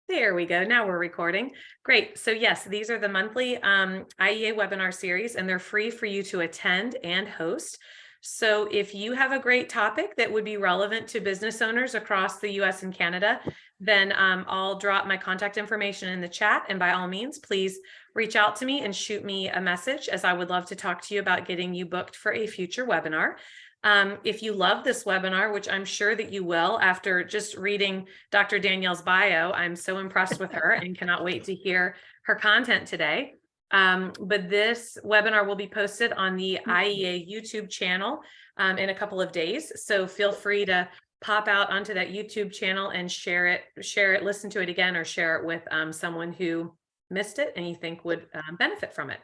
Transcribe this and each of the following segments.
There we go. Now we're recording. Great. So yes, these are the monthly IEA webinar series, and they're free for you to attend and host. So if you have a great topic that would be relevant to business owners across the US and Canada, then I'll drop my contact information in the chat. And by all means, please reach out to me and shoot me a message, as I would love to talk to you about getting you booked for a future webinar. If you love this webinar, which I'm sure that you will after just reading Dr. Danielle's bio, I'm so impressed with her and cannot wait to hear her content today. But this webinar will be posted on the IEA YouTube channel in a couple of days. So feel free to pop out onto that YouTube channel and share it, listen to it again, or share it with someone who missed it and you think would benefit from it.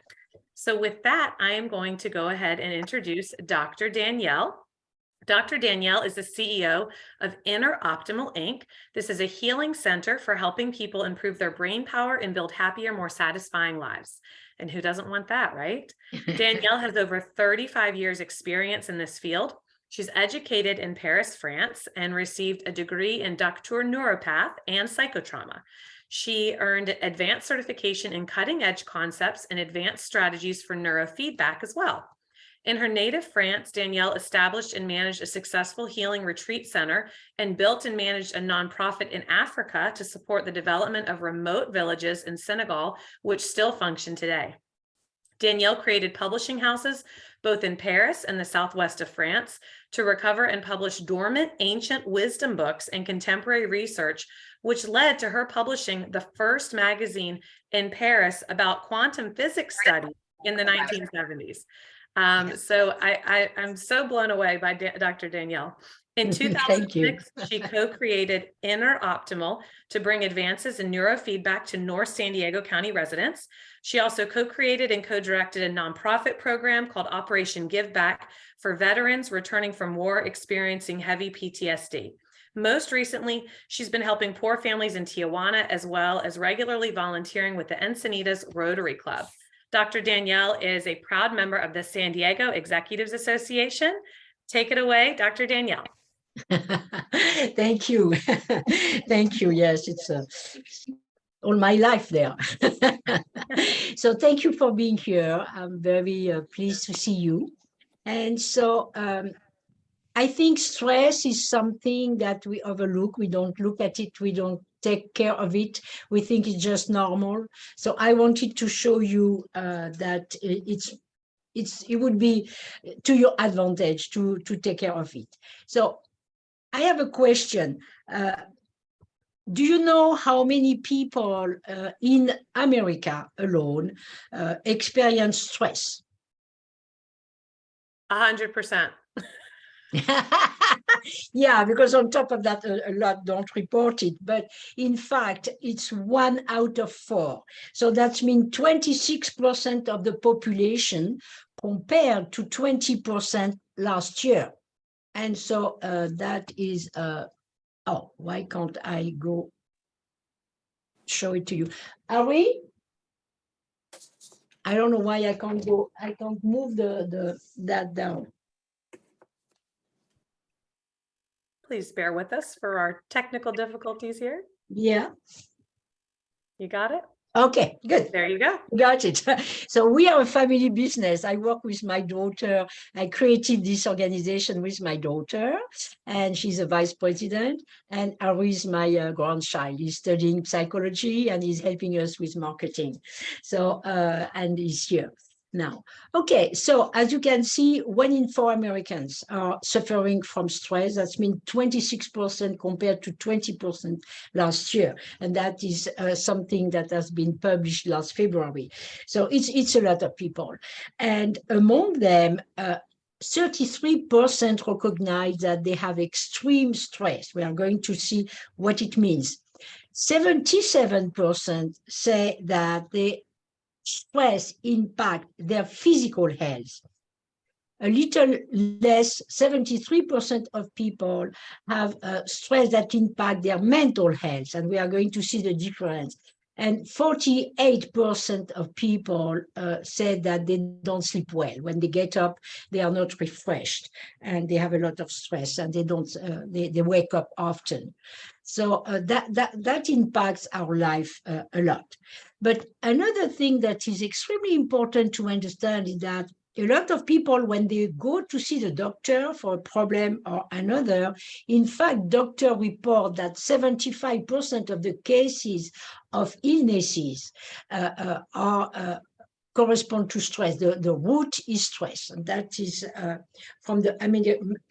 So with that, I am going to go ahead and introduce Dr. Danielle. Dr. Danielle is the CEO of Inner Optimal Inc. This is a healing center for helping people improve their brain power and build happier, more satisfying lives. And who doesn't want that, right? Danielle has over 35 years experience in this field. She's educated in Paris, France, and received a degree in Doctor Neuropath and Psychotrauma. She earned advanced certification in cutting-edge concepts and advanced strategies for neurofeedback as well. In her native France, Danielle established and managed a successful healing retreat center and built and managed a nonprofit in Africa to support the development of remote villages in Senegal, which still function today. Danielle created publishing houses both in Paris and the southwest of France to recover and publish dormant ancient wisdom books and contemporary research, which led to her publishing the first magazine in Paris about quantum physics study in the 1970s. So I'm so blown away by Dr. Danielle. In 2006, she co-created Inner Optimal to bring advances in neurofeedback to North San Diego County residents. She also co-created and co-directed a nonprofit program called Operation Give Back for veterans returning from war experiencing heavy PTSD. Most recently, she's been helping poor families in Tijuana, as well as regularly volunteering with the Encinitas Rotary Club. Dr. Danielle is a proud member of the San Diego Executives Association. Take it away, Dr. Danielle. Thank you. Thank you. Yes, it's all my life there. So thank you for being here. I'm very pleased to see you. And so I think stress is something that we overlook. We don't look at it. We don't take care of it. We think it's just normal. So I wanted to show you that it would be to your advantage to take care of it. So I have a question. Do you know how many people in America alone experience stress? 100%. Yeah, because on top of that, a lot don't report it. But in fact, it's 1 out of 4. So that means 26% of the population compared to 20% last year. And so that is, oh, why can't I go show it to you? Are we? I don't know why I can't go, I can't move that down. Please bear with us for our technical difficulties here. Yeah. You got it? Okay, good. There you go. Got it. So we are a family business. I work with my daughter. I created this organization with my daughter, and she's a vice president. And Ari is my grandchild. He's studying psychology and he's helping us with marketing. So, and he's here now. Okay, so as you can see, 1 in 4 Americans are suffering from stress. That's mean 26% compared to 20% last year. And that is something that has been published last February. So it's a lot of people. And among them, 33% recognize that they have extreme stress. We are going to see what it means. 77% say that stress impact their physical health. A little less, 73% of people have stress that impact their mental health, and we are going to see the difference. And 48% of people said that they don't sleep well. When they get up, they are not refreshed, and they have a lot of stress, and they don't. They wake up often. So that impacts our life a lot. But another thing that is extremely important to understand is that a lot of people, when they go to see the doctor for a problem or another, in fact, doctor report that 75% of the cases of illnesses correspond to stress. The root is stress, and that is from the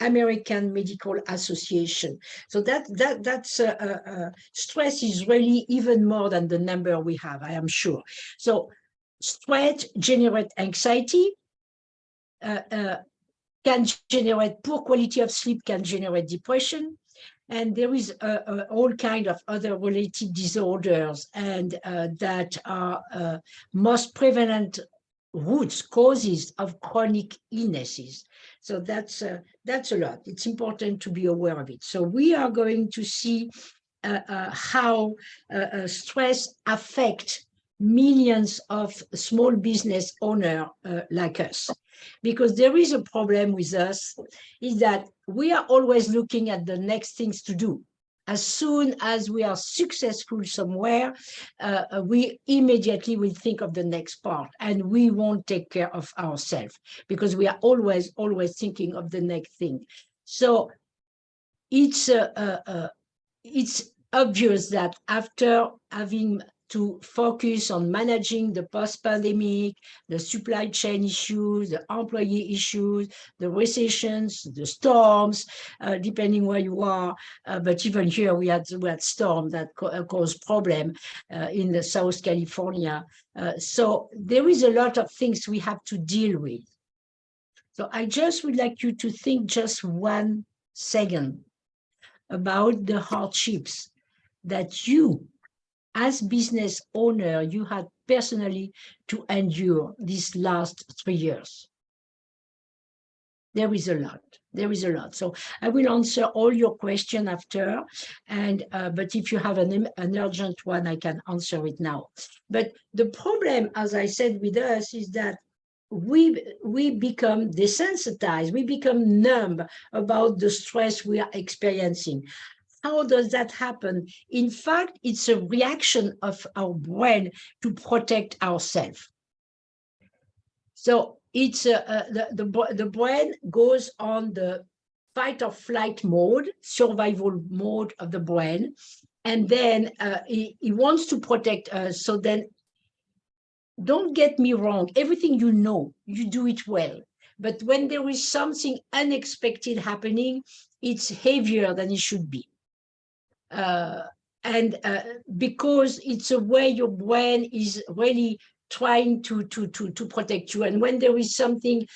American Medical Association. So that's stress is really even more than the number we have, I am sure. So stress generates anxiety, can generate poor quality of sleep, can generate depression, and there is all kind of other related disorders, and that are most prevalent roots, causes of chronic illnesses. So that's a lot. It's important to be aware of it. So we are going to see how stress affects millions of small business owners like us. Because there is a problem with us, is that we are always looking at the next things to do. As soon as we are successful somewhere, we immediately will think of the next part, and we won't take care of ourselves because we are always thinking of the next thing. So it's obvious that after having to focus on managing the post-pandemic, the supply chain issues, the employee issues, the recessions, the storms, depending where you are. But even here, we had storms that caused problem in the South California. So there is a lot of things we have to deal with. So I just would like you to think just 1 second about the hardships that you, as business owner, you had personally to endure these last 3 years. There is a lot. There is a lot. So I will answer all your questions after, and but if you have an urgent one, I can answer it now. But the problem, as I said, with us is that we become desensitized, we become numb about the stress we are experiencing. How does that happen? In fact, it's a reaction of our brain to protect ourselves. So it's the brain goes on the fight or flight mode, survival mode of the brain, and then he wants to protect us. So then, don't get me wrong, everything you know, you do it well. But when there is something unexpected happening, it's heavier than it should be. Because it's a way your brain is really trying to protect you. And when there is something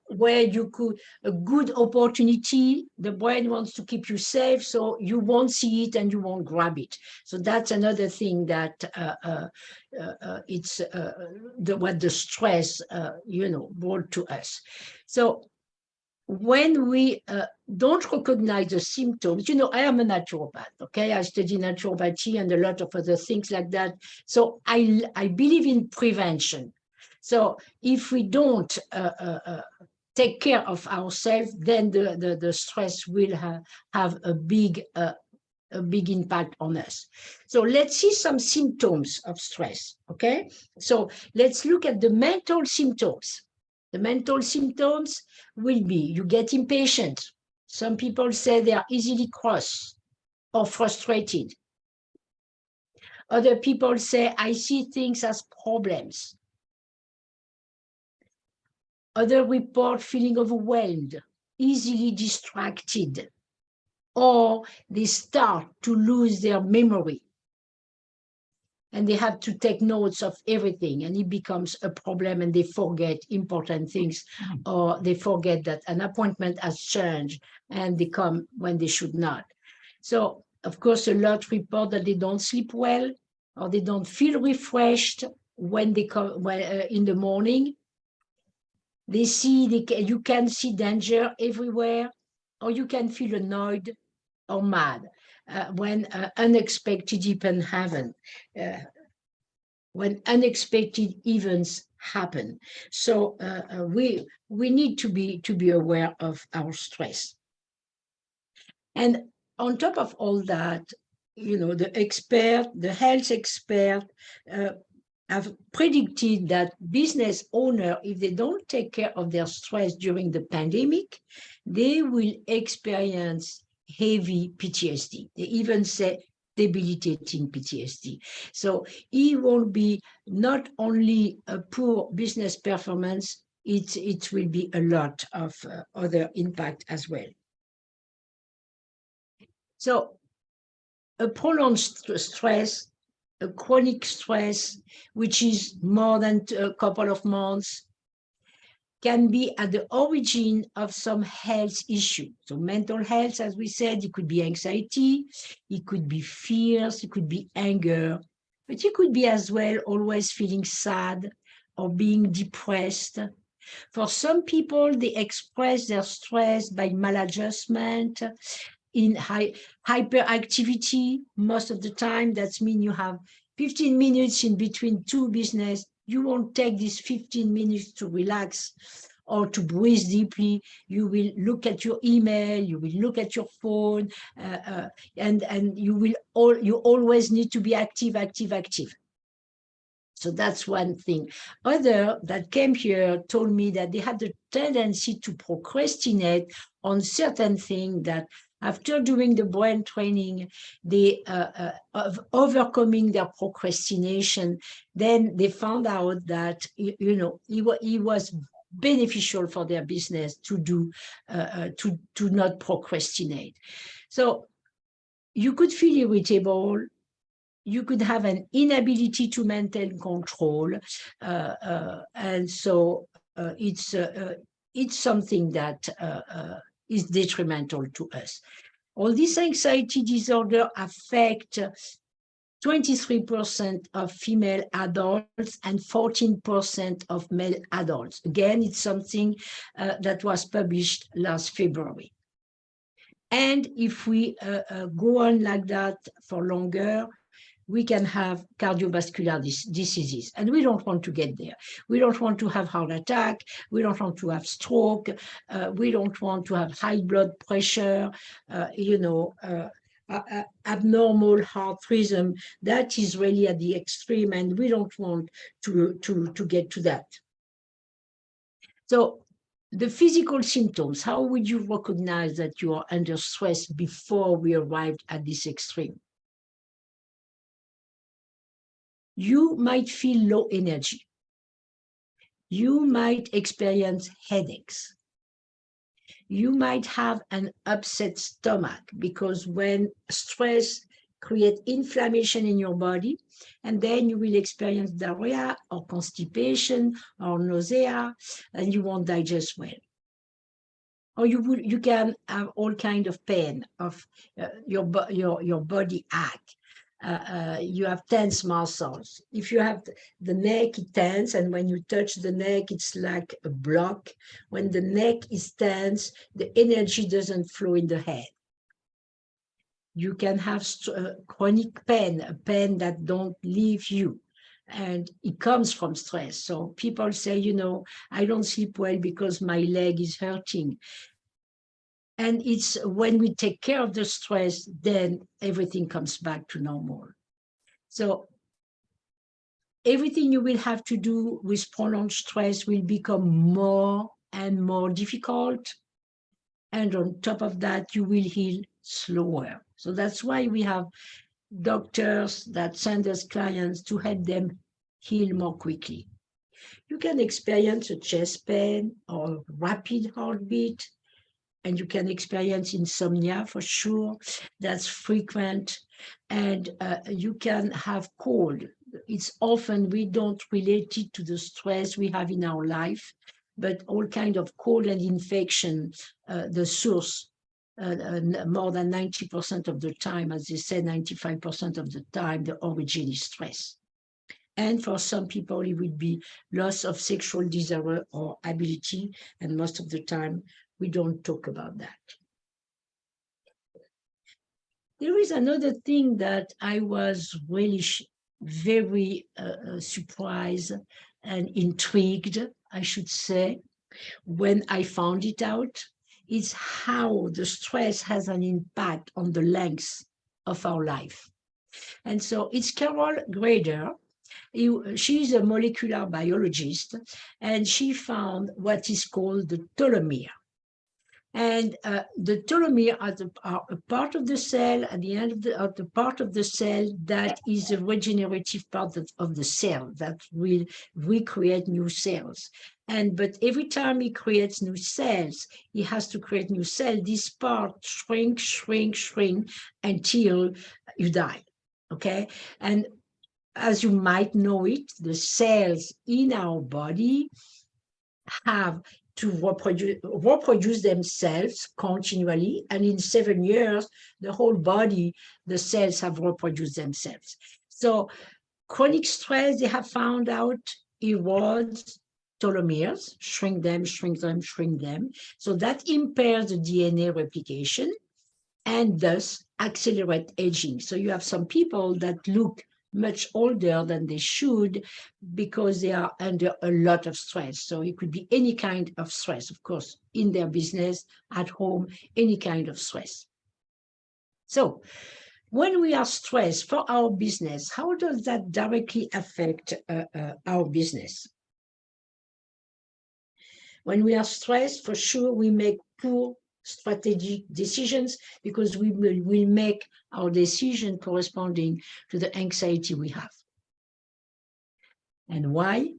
where you could, a good opportunity, the brain wants to keep you safe, so you won't see it and you won't grab it. So that's another thing that it's what the stress, brought to us. So when we don't recognize the symptoms, I am a naturopath, okay? I study naturopathy and a lot of other things like that. So I believe in prevention. So if we don't take care of ourselves, then the stress will have a big impact on us. So let's see some symptoms of stress, okay? So let's look at the mental symptoms. The mental symptoms will be, you get impatient. Some people say they are easily cross or frustrated. Other people say, I see things as problems. Other report feeling overwhelmed, easily distracted, or they start to lose their memory. And they have to take notes of everything, and it becomes a problem, and they forget important things, or they forget that an appointment has changed, and they come when they should not. So, of course, a lot report that they don't sleep well, or they don't feel refreshed when they come in the morning. They see, you can see danger everywhere, or you can feel annoyed or mad when unexpected events happen. when unexpected events happen. So we need to be aware of our stress. And on top of all that, the health expert have predicted that business owners, if they don't take care of their stress during the pandemic, they will experience heavy PTSD. They even say debilitating PTSD. So it won't be not only a poor business performance, it will be a lot of other impact as well. So a prolonged stress, a chronic stress, which is more than a couple of months, can be at the origin of some health issue. So mental health, as we said, it could be anxiety, it could be fears, it could be anger, but it could be as well always feeling sad or being depressed. For some people, they express their stress by maladjustment, in hyperactivity. Most of the time, that means you have 15 minutes in between two business. You won't take these 15 minutes to relax or to breathe deeply. You will look at your email, you will look at your phone, and you always need to be active. So that's one thing. Other that came here told me that they had the tendency to procrastinate on certain things that after doing the brain training, they of overcoming their procrastination, then they found out that it was beneficial for their business to do to not procrastinate. So you could feel irritable. You could have an inability to maintain control, and so it's something that is detrimental to us. All these anxiety disorder affect 23% of female adults and 14% of male adults. Again, it's something that was published last February. And if we go on like that for longer, we can have cardiovascular diseases, and we don't want to get there. We don't want to have heart attack. We don't want to have stroke. We don't want to have high blood pressure, abnormal heart rhythm. That is really at the extreme, and we don't want to get to that. So the physical symptoms, how would you recognize that you are under stress before we arrived at this extreme? You might feel low energy. You might experience headaches. You might have an upset stomach, because when stress creates inflammation in your body, and then you will experience diarrhea or constipation or nausea, and you won't digest well. Or you can have all kind of pain of your body ache. You have tense muscles. If you have the neck tense, and when you touch the neck, it's like a block. When the neck is tense, the energy doesn't flow in the head. You can have chronic pain, a pain that don't leave you, and it comes from stress. So people say, I don't sleep well because my leg is hurting. And it's when we take care of the stress, then everything comes back to normal. So everything you will have to do with prolonged stress will become more and more difficult. And on top of that, you will heal slower. So that's why we have doctors that send us clients to help them heal more quickly. You can experience a chest pain or rapid heartbeat, and you can experience insomnia for sure. That's frequent. And you can have cold. It's often we don't relate it to the stress we have in our life, but all kind of cold and infection, the source, more than 90% of the time, as they say, 95% of the time, the origin is stress. And for some people, it will be loss of sexual desire or ability, and most of the time, we don't talk about that. There is another thing that I was really very surprised and intrigued, I should say, when I found it out, is how the stress has an impact on the length of our life. And so it's Carol Grader. She's a molecular biologist, and she found what is called the telomere. And the telomere are a part of the cell at the end of the part of the cell that is a regenerative part of the cell that will recreate new cells. But every time he creates new cells, he has to create new cells. This part shrink until you die. Okay, and as you might know it, the cells in our body have to reproduce themselves continually. And in 7 years, the whole body, the cells have reproduced themselves. So chronic stress, they have found out erodes telomeres, shrink them. So that impairs the DNA replication and thus accelerate aging. So you have some people that look much older than they should because they are under a lot of stress. So it could be any kind of stress, of course, in their business, at home, any kind of stress. So when we are stressed for our business, how does that directly affect our business? When we are stressed, for sure, we make poor strategic decisions because we will make our decision corresponding to the anxiety we have. And why?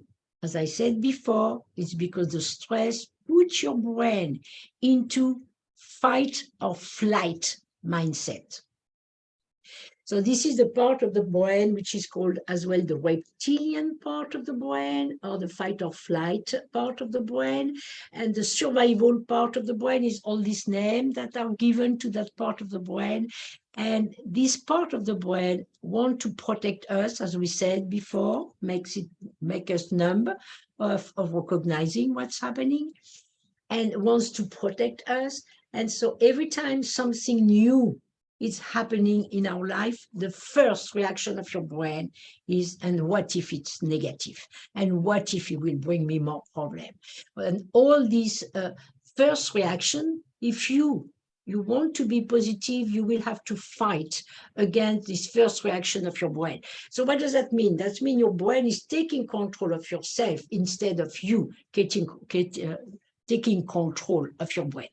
As I said before, it's because the stress puts your brain into fight or flight mindset. So this is the part of the brain which is called as well the reptilian part of the brain, or the fight or flight part of the brain. And the survival part of the brain is all these names that are given to that part of the brain. And this part of the brain wants to protect us, as we said before, make us numb of recognizing what's happening, and wants to protect us. And so every time something new is happening in our life, the first reaction of your brain is, and what if it's negative? And what if it will bring me more problem? And all these first reaction, if you want to be positive, you will have to fight against this first reaction of your brain. So what does that mean? That means your brain is taking control of yourself instead of you taking control of your brain.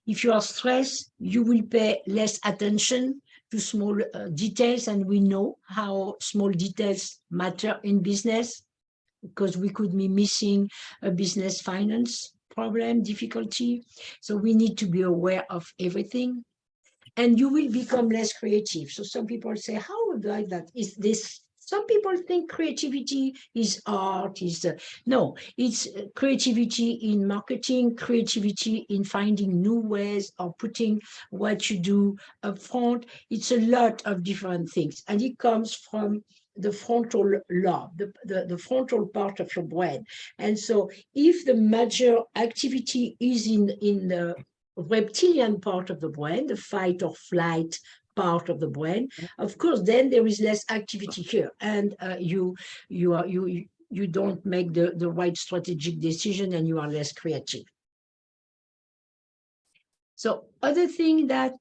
If you are stressed, you will pay less attention to small details, and we know how small details matter in business, because we could be missing a business finance problem, difficulty. So we need to be aware of everything, and you will become less creative. So some people say, how would I that? Is this? Some people think creativity is art, no, it's creativity in marketing, creativity in finding new ways of putting what you do up front. It's a lot of different things, and it comes from the frontal lobe, the frontal part of your brain. And so if the major activity is in the reptilian part of the brain, the fight or flight part of the brain, of course, then there is less activity here, and you don't make the right strategic decision, and you are less creative. So other thing that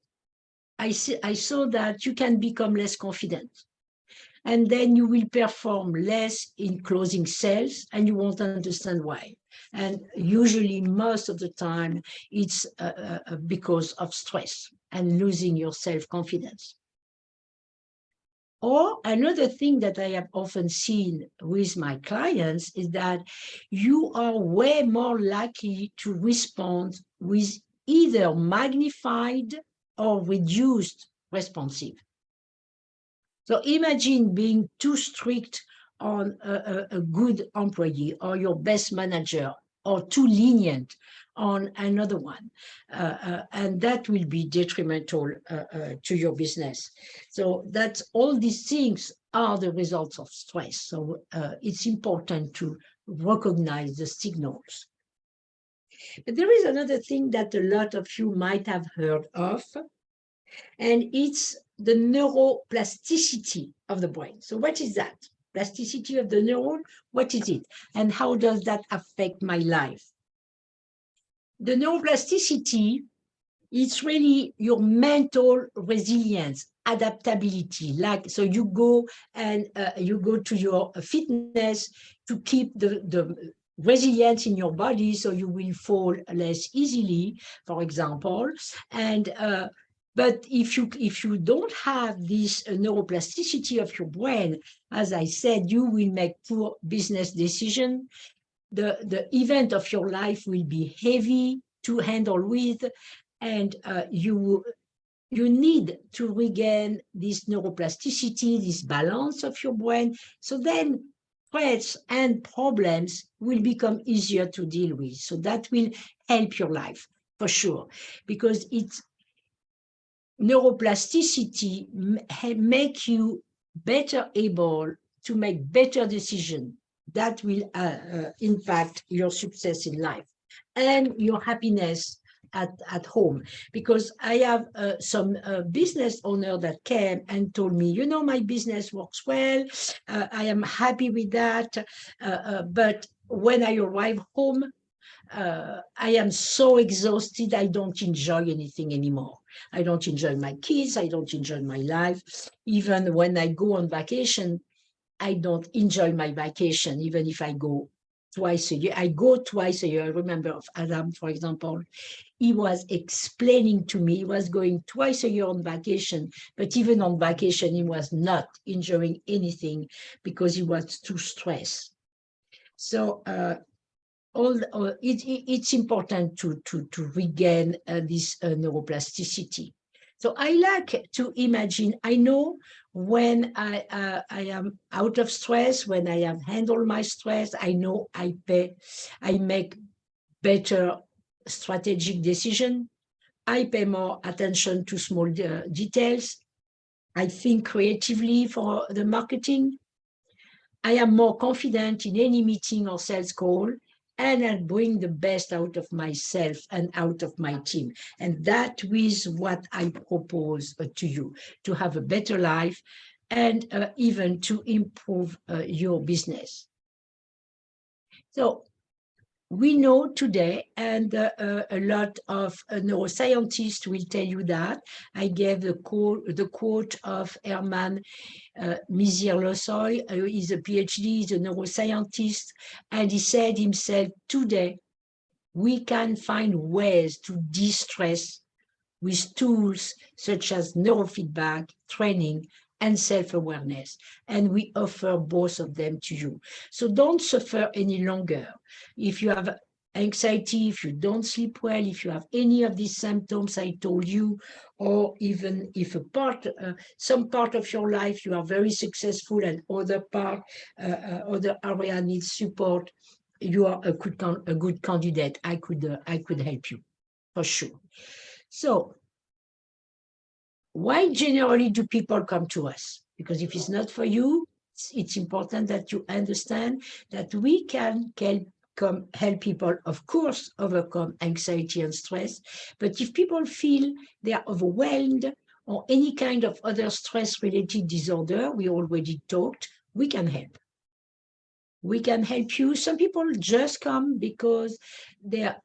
I saw that you can become less confident, and then you will perform less in closing sales, and you won't understand why. And usually, most of the time, it's because of stress and losing your self-confidence. Or another thing that I have often seen with my clients is that you are way more likely to respond with either magnified or reduced responsive. So imagine being too strict on a good employee or your best manager, or too lenient on another one, and that will be detrimental to your business. So that's all these things are the results of stress. So it's important to recognize the signals. But there is another thing that a lot of you might have heard of, and it's the neuroplasticity of the brain. So what is that? Plasticity of the neuron, what is it? And how does that affect my life? The neuroplasticity is really your mental resilience, adaptability. Like, so you go and you go to your fitness to keep the resilience in your body, so you will fall less easily, for example. And but if you don't have this neuroplasticity of your brain, as I said, you will make poor business decision. The event of your life will be heavy to handle with, and you need to regain this neuroplasticity, this balance of your brain. So then threats and problems will become easier to deal with. So that will help your life for sure, because it's neuroplasticity make you better able to make better decisions that will impact your success in life and your happiness at home. Because I have some business owner that came and told me, you know, my business works well, I am happy with that, but when I arrive home, I am so exhausted, I don't enjoy anything anymore. I don't enjoy my kids, I don't enjoy my life. Even when I go on vacation, I don't enjoy my vacation, even if I go twice a year. I go twice a year. I remember of Adam, for example, he was explaining to me, he was going twice a year on vacation, but even on vacation, he was not enjoying anything because he was too stressed. So it's important to regain this neuroplasticity. So I like to imagine, I know when I am out of stress, when I have handled my stress, I know I make better strategic decision. I pay more attention to small details. I think creatively for the marketing. I am more confident in any meeting or sales call, and I bring the best out of myself and out of my team. And that is what I propose to you, to have a better life and even to improve your business. So we know today, and a lot of neuroscientists will tell you that. I gave the quote of Herman Mizir-Losoy. He's a PhD, he's a neuroscientist, and he said himself, today, we can find ways to de-stress with tools such as neurofeedback, training, and self-awareness. And we offer both of them to you. So don't suffer any longer. If you have anxiety, if you don't sleep well, if you have any of these symptoms I told you, or even if some part of your life you are very successful and other area needs support, you are a good candidate. I could help you for sure. So why generally do people come to us? Because if it's not for you, it's important that you understand that we can help people, of course, overcome anxiety and stress. But if people feel they are overwhelmed or any kind of other stress-related disorder, we already talked, we can help. We can help you. Some people just come because their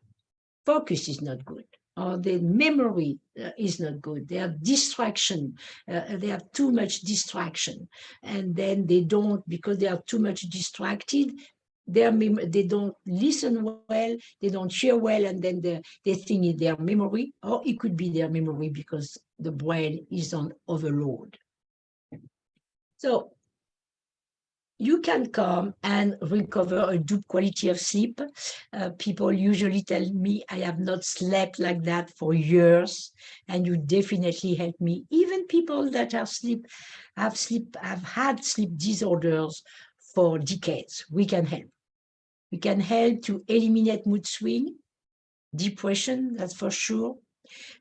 focus is not good, or their memory is not good. They have distraction. They have too much distraction. And then they don't, because they are too much distracted, they don't listen well, they don't hear well, and then they think it's their memory, or it could be their memory because the brain is on overload. So you can come and recover a good quality of sleep. People usually tell me, I have not slept like that for years, and you definitely help me. Even people that have had sleep disorders for decades, we can help. We can help to eliminate mood swing, depression, that's for sure.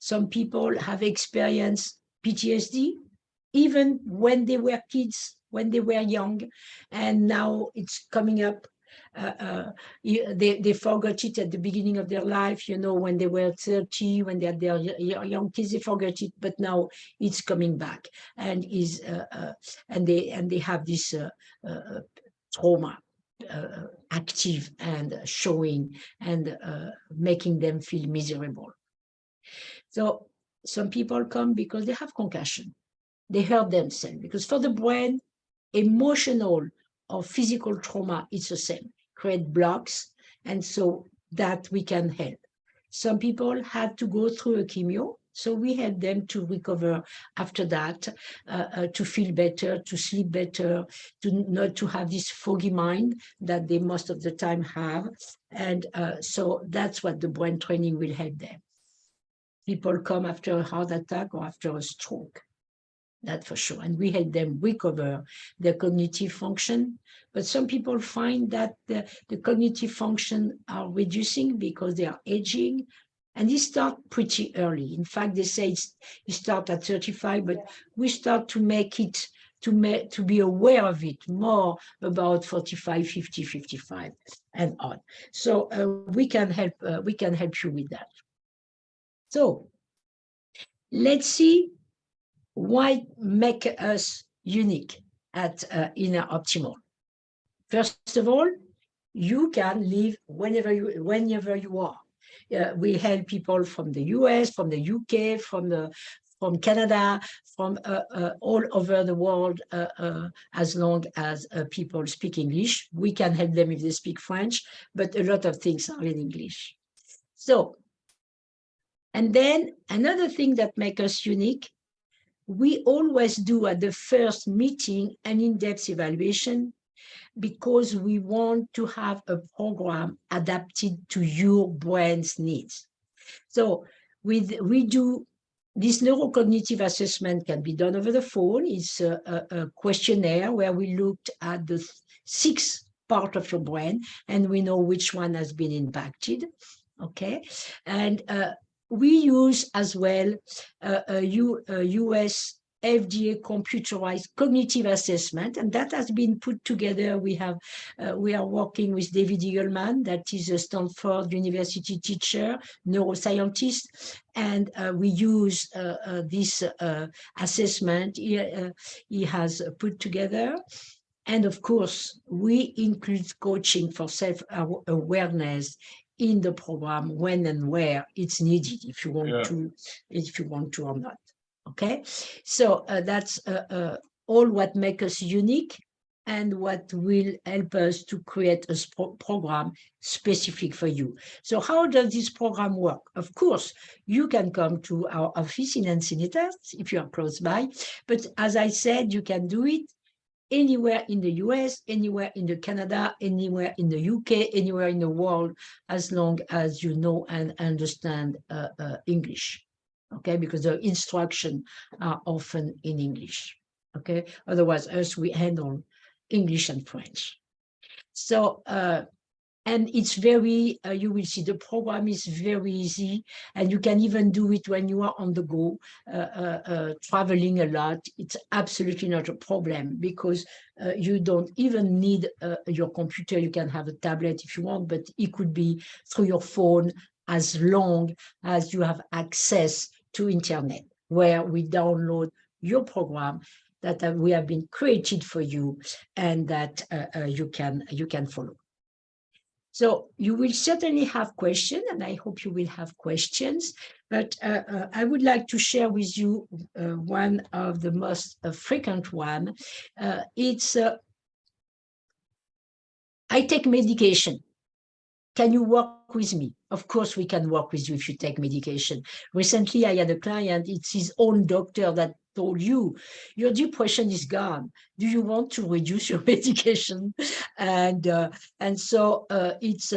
Some people have experienced PTSD, even when they were kids, when they were young, and now it's coming up. They forgot it at the beginning of their life, when they were 30, when they had their young kids, they forgot it, but now it's coming back, and they have this trauma active and showing and making them feel miserable. So some people come because they have concussion. They hurt themselves, because for the brain, emotional or physical trauma is the same, create blocks, and so that we can help. Some people had to go through a chemo, so we help them to recover after that, to feel better, to sleep better, to not to have this foggy mind that they most of the time have. And so that's what the brain training will help them. People come after a heart attack or after a stroke, that for sure. And we help them recover their cognitive function. But some people find that the cognitive function are reducing because they are aging. And they start pretty early. In fact, they say you start at 35, but we start to make it, to be aware of it more about 45, 50, 55 and on. So we can help you with that. So let's see what make us unique at Inner Optimal. First of all, you can live whenever you are. We help people from the US, from the UK, from Canada, from all over the world, as long as people speak English. We can help them if they speak French, but a lot of things are in English. So, and then another thing that makes us unique, we always do at the first meeting an in-depth evaluation, because we want to have a program adapted to your brain's needs. So we do this neurocognitive assessment, can be done over the phone. It's a questionnaire where we looked at the 6 parts of your brain, and we know which one has been impacted. Okay, and we use as well a US FDA computerized cognitive assessment, and that has been put together. We are working with David Eagleman, that is a Stanford University teacher, neuroscientist, and we use this assessment he has put together. And of course, we include coaching for self-awareness in the program when and where it's needed, if you want to or not. Okay, so that's all what makes us unique, and what will help us to create a program specific for you. So how does this program work? Of course, you can come to our office in Encinitas if you are close by, but as I said, you can do it anywhere in the US, anywhere in the Canada, anywhere in the UK, anywhere in the world, as long as you know and understand English. Okay, because the instructions are often in English. Okay, otherwise us, we handle English and French. So and it's very, you will see the program is very easy, and you can even do it when you are on the go, traveling a lot. It's absolutely not a problem, because you don't even need your computer. You can have a tablet if you want, but it could be through your phone, as long as you have access to internet, where we download your program that we have been created for you, and that you can follow. So you will certainly have questions, and I hope you will have questions, but I would like to share with you one of the most frequent one. It's, I take medication. Can you work with me? Of course, we can work with you if you take medication. Recently, I had a client, it's his own doctor that told you, your depression is gone. Do you want to reduce your medication? And so it's,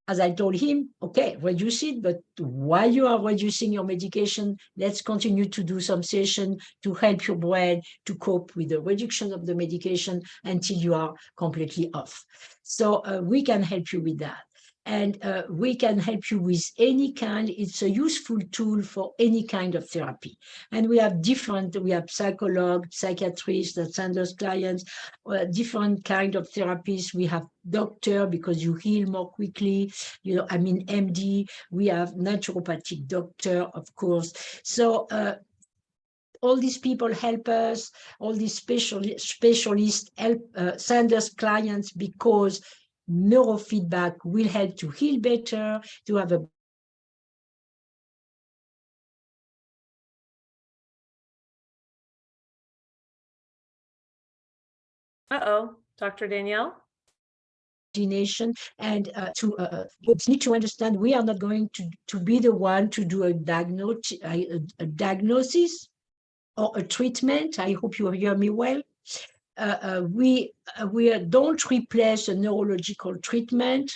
as I told him, okay, reduce it, but while you are reducing your medication, let's continue to do some session to help your brain to cope with the reduction of the medication until you are completely off. So we can help you with that. and we can help you with any kind. It's a useful tool for any kind of therapy. And we have psychologists, psychiatrists that send us clients, different kind of therapies. We have doctor because you heal more quickly, MD. We have naturopathic doctor, of course. So all these people help us, all these specialists help send us clients because neurofeedback will help to heal better, to have a Dr. Danielle? coordination, and you need to understand we are not going to be the one to do a diagnosis or a treatment. I hope you hear me well. We don't replace a neurological treatment.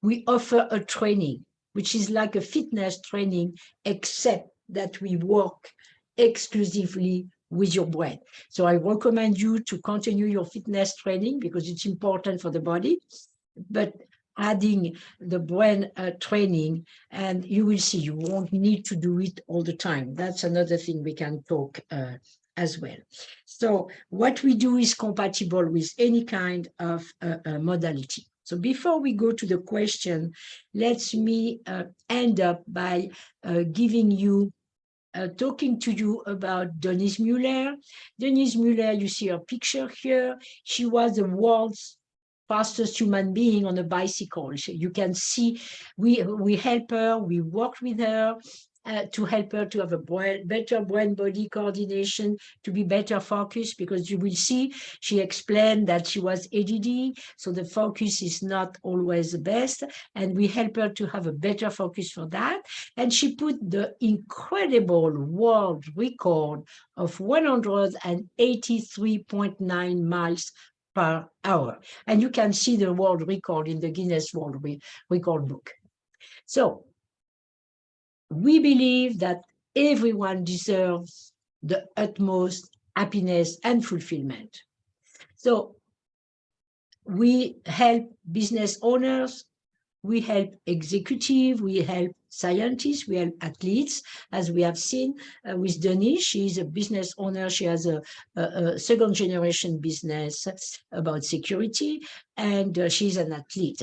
We offer a training, which is like a fitness training, except that we work exclusively with your brain. So I recommend you to continue your fitness training because it's important for the body, but adding the brain training, and you will see you won't need to do it all the time. That's another thing we can talk as well. So what we do is compatible with any kind of modality. So before we go to the question, let me end up by talking to you about Denise Muller. Denise Muller, you see her picture here. She was the world's fastest human being on a bicycle. You can see we help her, we work with her to help her to have a better brain-body coordination, to be better focused, because you will see she explained that she was ADD, so the focus is not always the best, and we help her to have a better focus for that. And she put the incredible world record of 183.9 miles per hour. And you can see the world record in the Guinness World Record book. So we believe that everyone deserves the utmost happiness and fulfillment. So we help business owners, we help executives, we help scientists, we help athletes, as we have seen with Denise. She's a business owner. She has a second generation business about security, and she's an athlete.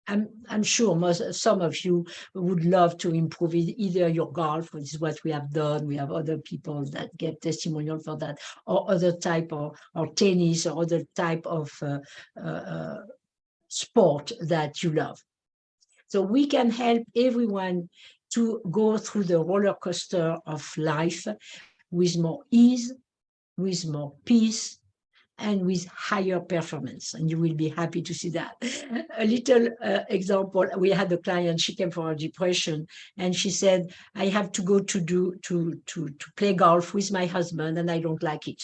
And I'm sure some of you would love to improve either your golf, which is what we have done. We have other people that get testimonial for that, or other type of, or tennis, or other type of sport that you love. So we can help everyone to go through the roller coaster of life with more ease, with more peace, and with higher performance. And you will be happy to see that. A little example, we had a client, she came for a depression, and she said, I have to go to play golf with my husband, and I don't like it.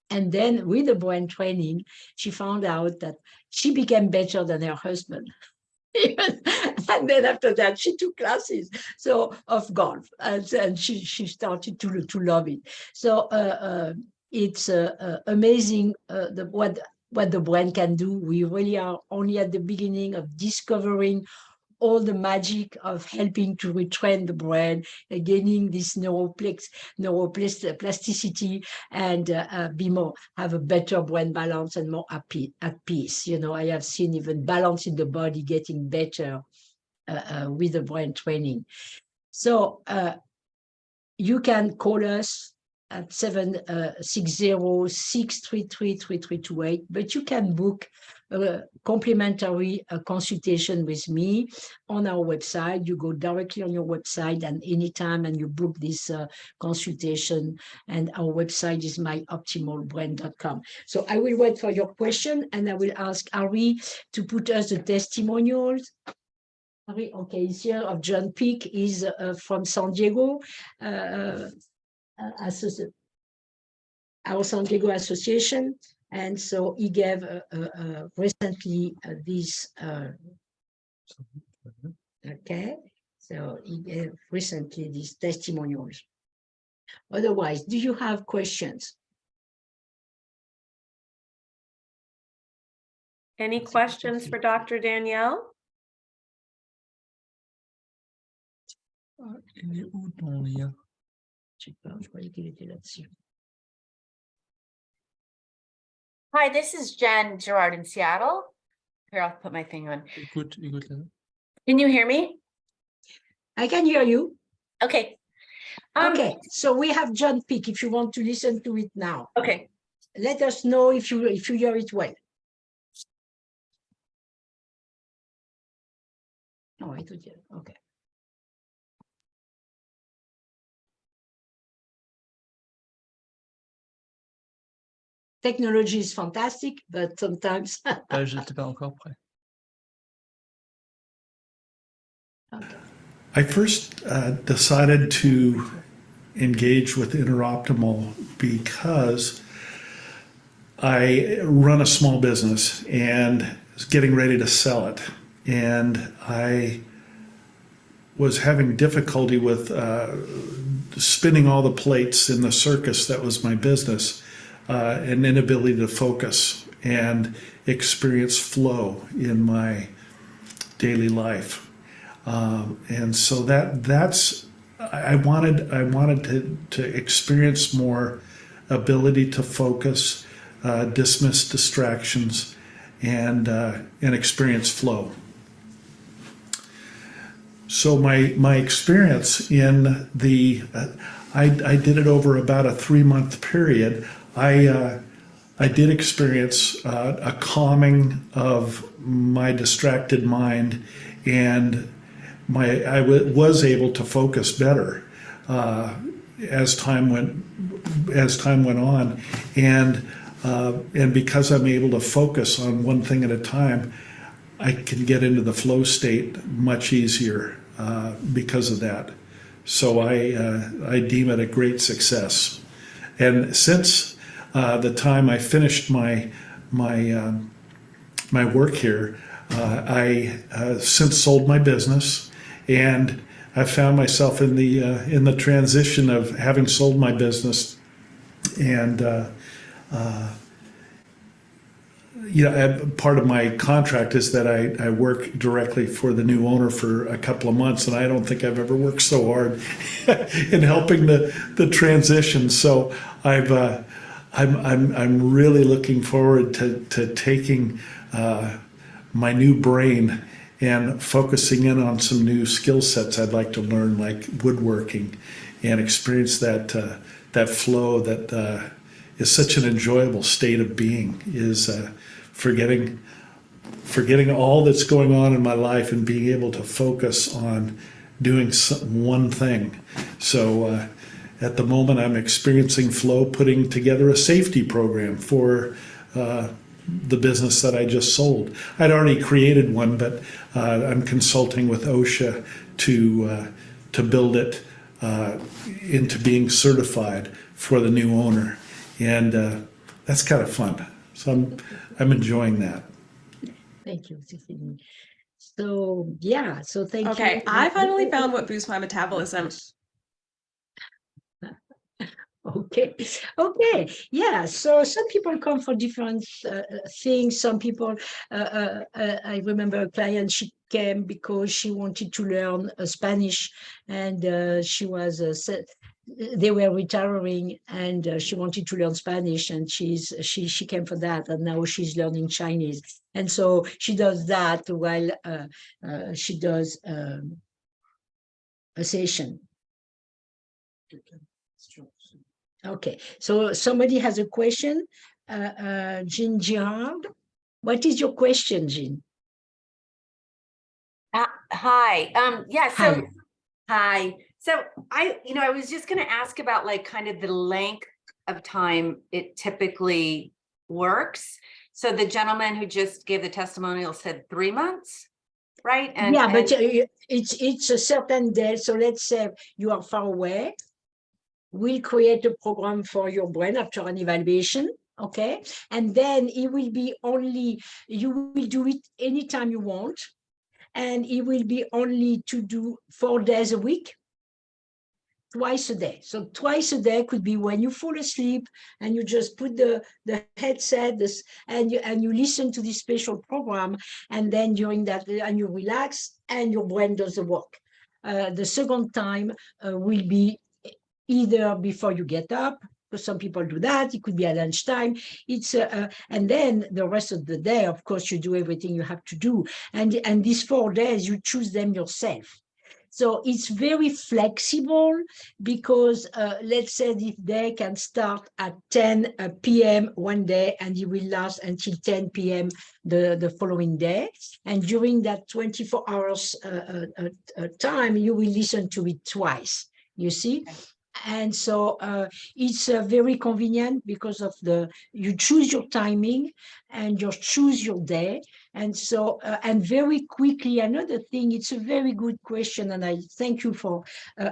And then with the brain training, she found out that she became better than her husband. And then after that, she took classes of golf, and she started to love it. So it's amazing what the brain can do. We really are only at the beginning of discovering all the magic of helping to retrain the brain, gaining this neuroplasticity, and have a better brain balance and more at peace. I have seen even balance in the body getting better with the brain training. So you can call us at 760-633-3328, but you can book a complimentary consultation with me on our website. You go directly on your website and anytime, and you book this consultation, and our website is myoptimalbrain.com. So I will wait for your question, and I will ask Ari to put us the testimonials. Okay, it's here of John Peak. Is from San Diego, our San Diego Association, and so he gave recently this. Okay, so he gave recently these testimonials. Otherwise, do you have questions? Any questions for Dr. Danielle? Il est où ton lien? Je sais pas, je croyais qu'il était là-dessus. Hi, this is Jen Gerard in Seattle. Here, I'll put my thing on. Écoute là. Can you hear me? I can hear you. Okay. Okay, so we have John Peak if you want to listen to it now. Okay. Let us know if you hear it well. Oh, it would, okay. Technology is fantastic, but sometimes. Je n'étais pas encore prêt. Okay. I first decided to engage with Interoptimal because I run a small business and was getting ready to sell it. And I was having difficulty with spinning all the plates in the circus that was my business, an inability to focus and experience flow in my daily life. And so that's I wanted to experience more ability to focus, dismiss distractions, and experience flow. So my experience in the I did it over about a 3-month period. I did experience a calming of my distracted mind, and I was able to focus better as time went on, and because I'm able to focus on one thing at a time, I can get into the flow state much easier because of that. So I deem it a great success. And since the time I finished my work here, I since sold my business, and I found myself in the transition of having sold my business, and part of my contract is that I work directly for the new owner for a couple of months, and I don't think I've ever worked so hard in helping the transition. So I'm really looking forward to taking my new brain and focusing in on some new skill sets I'd like to learn, like woodworking, and experience that flow that is such an enjoyable state of being, is forgetting all that's going on in my life and being able to focus on doing one thing. So at the moment I'm experiencing flow, putting together a safety program for the business that I just sold. I'd already created one, but I'm consulting with OSHA to build it into being certified for the new owner, and that's kind of fun. So I'm enjoying that. Thank you, Cecilie. So yeah, so thank you. Okay, I finally found what boosts my metabolism. Okay, yeah. So some people come for different things. Some people, I remember a client, she came because she wanted to learn Spanish, and she was they were retiring, and she wanted to learn Spanish, and she came for that, and now she's learning Chinese, and so she does that while she does a session. Okay, so somebody has a question. Jean Girard, what is your question, Jean? Hi. Yeah. So Hi. hi. So I was just going to ask about like kind of the length of time it typically works. So the gentleman who just gave the testimonial said 3 months, right? And yeah, but it's a certain day. So let's say you are far away. We'll create a program for your brain after an evaluation, okay? And then it will be only, you will do it anytime you want, and it will be only to do 4 days a week, twice a day. So twice a day could be when you fall asleep and you just put the headset and you listen to this special program, and then during that, and you relax and your brain does the work. The second time will be either before you get up, because some people do that. It could be at lunchtime. And then the rest of the day, of course, you do everything you have to do. And these 4 days, you choose them yourself. So it's very flexible because let's say this day can start at 10 p.m. one day and it will last until 10 p.m. the following day. And during that 24 hours time, you will listen to it twice, you see? And so it's very convenient because of you choose your timing and you choose your day. And so, and very quickly, another thing, it's a very good question. And I thank you for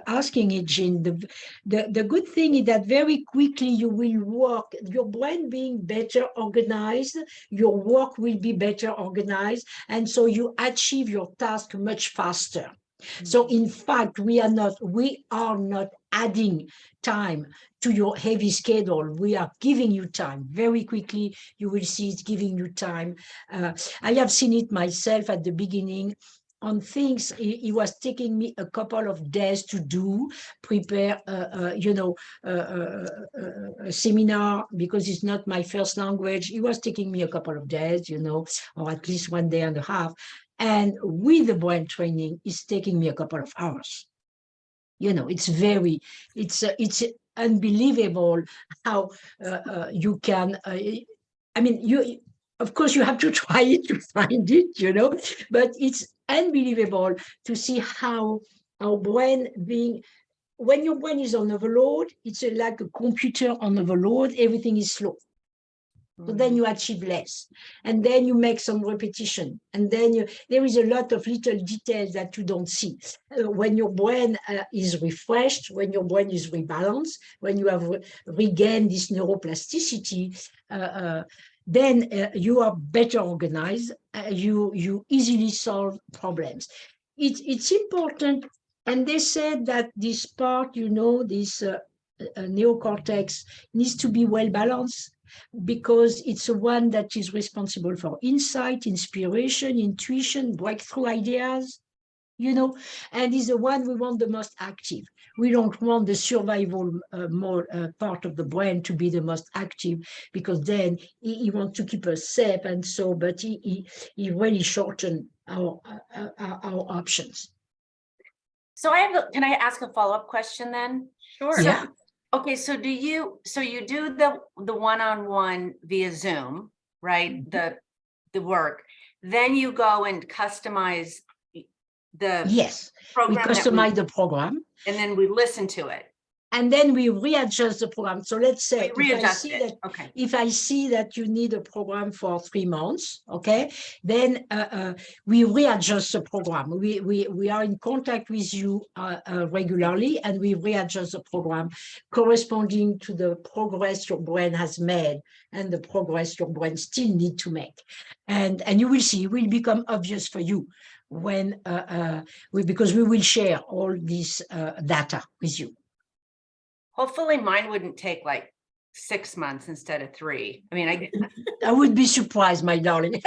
asking it, Jean. The good thing is that very quickly you will work, your brain being better organized, your work will be better organized. And so you achieve your task much faster. So in fact, we are not adding time to your heavy schedule. We are giving you time very quickly. You will see it's giving you time. I have seen it myself at the beginning on things. It was taking me a couple of days to prepare, a seminar because it's not my first language. It was taking me a couple of days, or at least 1 day and a half. And with the brain training, it's taking me a couple of hours. It's unbelievable how you can, of course, you have to try it to find it, but it's unbelievable to see how our brain when your brain is on overload, it's like a computer on overload, everything is slow. So then you achieve less, and then you make some repetition, and then there is a lot of little details that you don't see. When your brain is refreshed, when your brain is rebalanced, when you have regained this neuroplasticity, then you are better organized. You easily solve problems. It's important, and they said that this part, this neocortex needs to be well balanced, because it's the one that is responsible for insight, inspiration, intuition, breakthrough ideas, and is the one we want the most active. We don't want the survival part of the brain to be the most active, because then he wants to keep us safe, and so, but he really shortened our options. So can I ask a follow-up question then? Sure. Yeah. Okay, so you do the one-on-one via Zoom, right? Mm-hmm. The work. Then you go and customize the Yes, we program customize the program, and then we listen to it. and then we readjust the program. So let's say if I see that you need a program for 3 months, okay, then we readjust the program. We are in contact with you regularly, and we readjust the program corresponding to the progress your brain has made and the progress your brain still need to make. And you will see, it will become obvious for you when because we will share all this data with you. Hopefully mine wouldn't take like 6 months instead of 3. I mean, I would be surprised, my darling.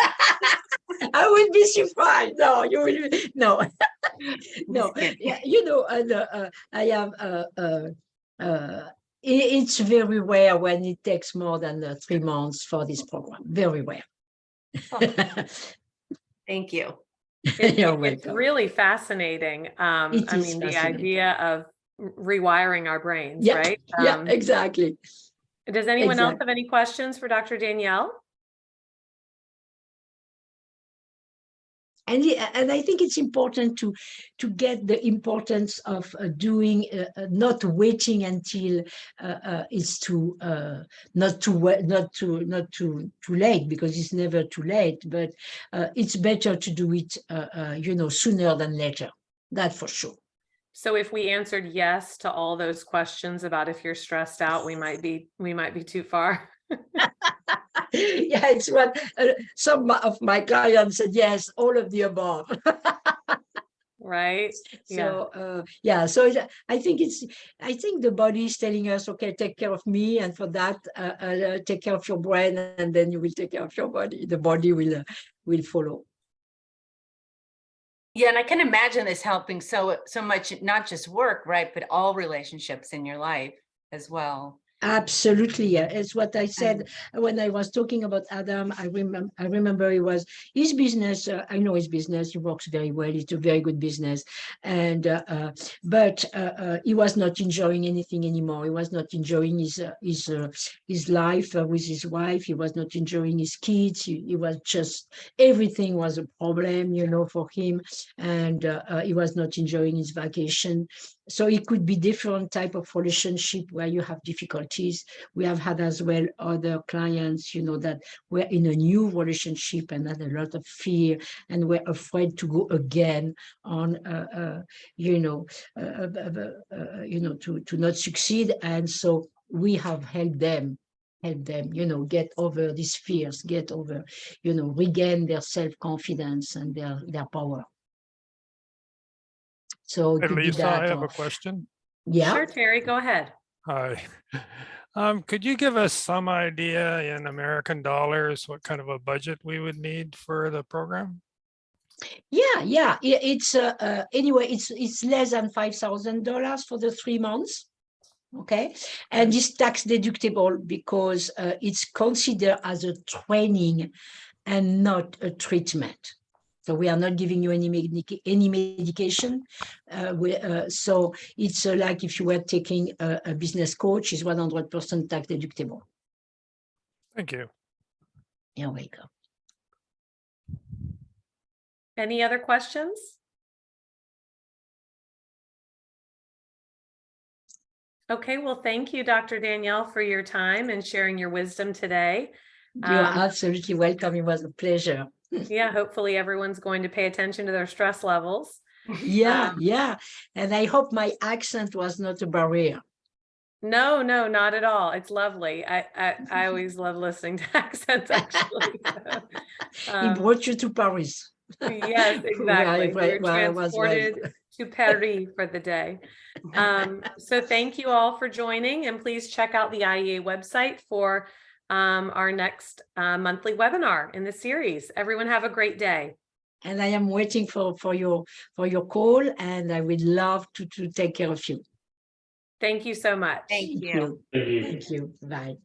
I would be surprised. No, you will. No, no. Yeah, I have. It's very rare when it takes more than 3 months for this program. Very rare. thank you. It's really fascinating. The idea of rewiring our brains, right? Yeah, exactly. Does anyone else have any questions for Dr. Danielle? And I think it's important to get the importance of doing, not waiting until it's not too late, because it's never too late. But it's better to do it, sooner than later. That for sure. So if we answered yes to all those questions about if you're stressed out, we might be too far. Yeah, it's what some of my clients said. Yes, all of the above. Right. So so I think the body is telling us, okay, take care of me, and for that take care of your brain, and then you will take care of your body. The body will follow. Yeah, and I can imagine this helping so much, not just work, right, but all relationships in your life as well. Absolutely, yeah. It's what I said when I was talking about Adam. I remember it was his business. I know his business. He works very well. It's a very good business, and but he was not enjoying anything anymore. He was not enjoying his life with his wife. He was not enjoying his kids. He was just everything was a problem, for him, and he was not enjoying his vacation. So it could be different type of relationship where you have difficulties. We have had as well other clients, that were in a new relationship and had a lot of fear and were afraid to go again on, to not succeed. And so we have helped them, get over these fears, get over, regain their self-confidence and their power. So it Hey, could be Lisa, I that. have Or, a question. yeah. Sure, Terry, go ahead. Hi. Could you give us some idea in American dollars what kind of a budget we would need for the program? Yeah. It's anyway, it's less than $5,000 for the 3 months. Okay, and it's tax deductible because it's considered as a training and not a treatment. So we are not giving you any medication. So it's like if you were taking a business coach, is 100% tax deductible. Thank you. You're welcome. Any other questions? Okay, well, thank you, Dr. Danielle, for your time and sharing your wisdom today. You're absolutely welcome. It was a pleasure. Yeah, hopefully everyone's going to pay attention to their stress levels. Yeah. And I hope my accent was not a barrier. No, not at all. It's lovely. I always love listening to accents, actually. So, He brought you to Paris. yes, exactly. We were where I was transported to Paris for the day. So thank you all for joining, and please check out the IEA website for our next monthly webinar in the series. Everyone have a great day. And I am waiting for your call, and I would love to take care of you. Thank you so much. Thank you. Thank you. Bye.